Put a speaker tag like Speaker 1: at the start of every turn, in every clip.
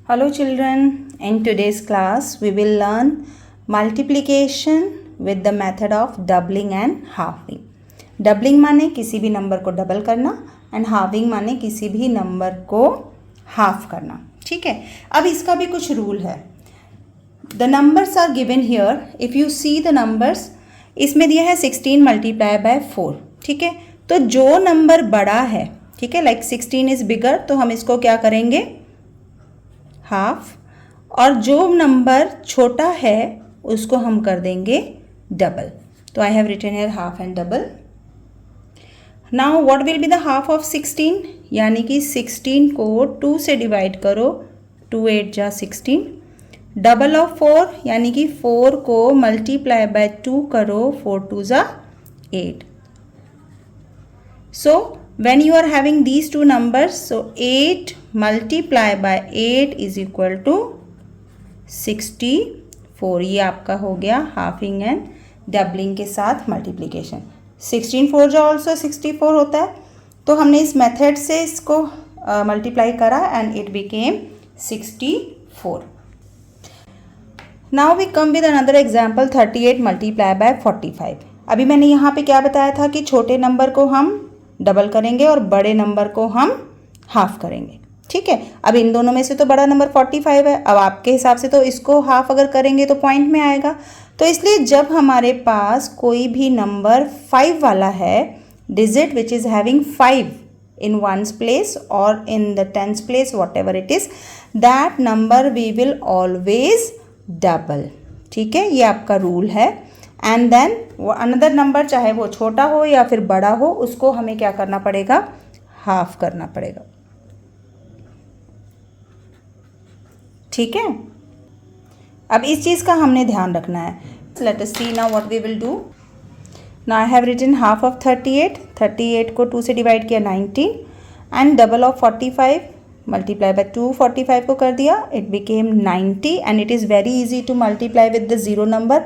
Speaker 1: Hello children, in today's class we will learn multiplication with the method of doubling and halving. Doubling माने किसी भी number को double करना and halving माने किसी भी नंबर को हाफ करना. ठीक है, अब इसका भी कुछ रूल है. The numbers are given here. If you see the numbers, इसमें दिया है 16 मल्टीप्लाई बाय 4. ठीक है, तो जो नंबर बड़ा है, ठीक है, लाइक 16 इज बिगर, तो हम इसको क्या करेंगे, हाफ, और जो नंबर छोटा है उसको हम कर देंगे डबल. तो I have written here half and double. Now what will be the half of 16, यानी कि 16 को 2 से डिवाइड करो, 2 8 जा 16. डबल ऑफ 4 यानी कि 4 को मल्टीप्लाई बाय 2 करो, 4 2 जा 8. So when you are having these two numbers, so 8 multiply by 8 is equal to 64. ये आपका हो गया हाफिंग एंड डबलिंग के साथ मल्टीप्लिकेशन. 16 4 जो ऑल्सो 64 होता है, तो हमने इस मेथड से इसको मल्टीप्लाई करा and it became 64. Now we come with another example 38 multiply by 45. अभी मैंने यहाँ पे क्या बताया था कि छोटे नंबर को हम डबल करेंगे और बड़े नंबर को हम हाफ करेंगे. ठीक है, अब इन दोनों में से तो बड़ा नंबर 45 है. अब आपके हिसाब से तो इसको हाफ अगर करेंगे तो पॉइंट में आएगा. तो इसलिए जब हमारे पास कोई भी नंबर 5 वाला है, digit which is having 5 in ones place or in the tens place, whatever it is, that number we will always double. ठीक है, ये आपका रूल है. एंड देन अनदर नंबर, चाहे वो छोटा हो या फिर बड़ा हो, उसको हमें क्या करना पड़ेगा, हाफ करना पड़ेगा. ठीक है, अब इस चीज़ का हमने ध्यान रखना है. Let us see now what we will do. Now I have written half of 38. 38 को 2 से डिवाइड किया 19 and double of 45 multiply by 2, 45 को कर दिया, it became 90. And it is very easy to multiply with the zero number.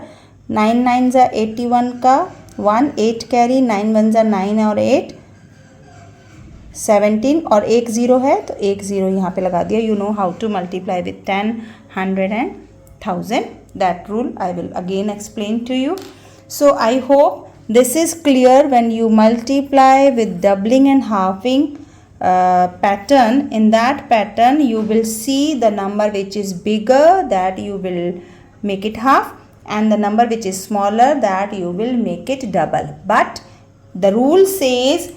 Speaker 1: 9 9 जा 81 का 1, 8 carry, 9 1 जा 9 और 8 17, और एक ज़ीरो है तो एक ज़ीरो यहाँ पे लगा दिया. You know how to multiply with 10, 100 and 1000. That rule I will again explain to you. So I hope this is clear. When you multiply with doubling and halving pattern, in that pattern you will see the number which is bigger, that you will make it half, and the number which is smaller, that you will make it double. But the rule says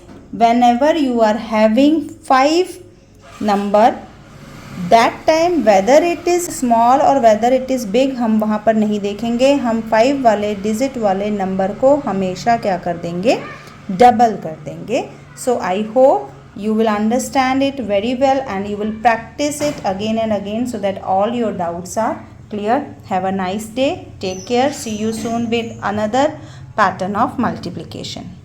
Speaker 1: whenever you are having 5 number, that time whether it is small or whether it is big, हम वहाँ पर नहीं देखेंगे. हम 5 वाले digit वाले number को हमेशा क्या कर देंगे, डबल कर देंगे. So I hope you will understand it very well and you will practice it again and again so that all your doubts are clear. Have a nice day. Take care. See you soon with another pattern of multiplication.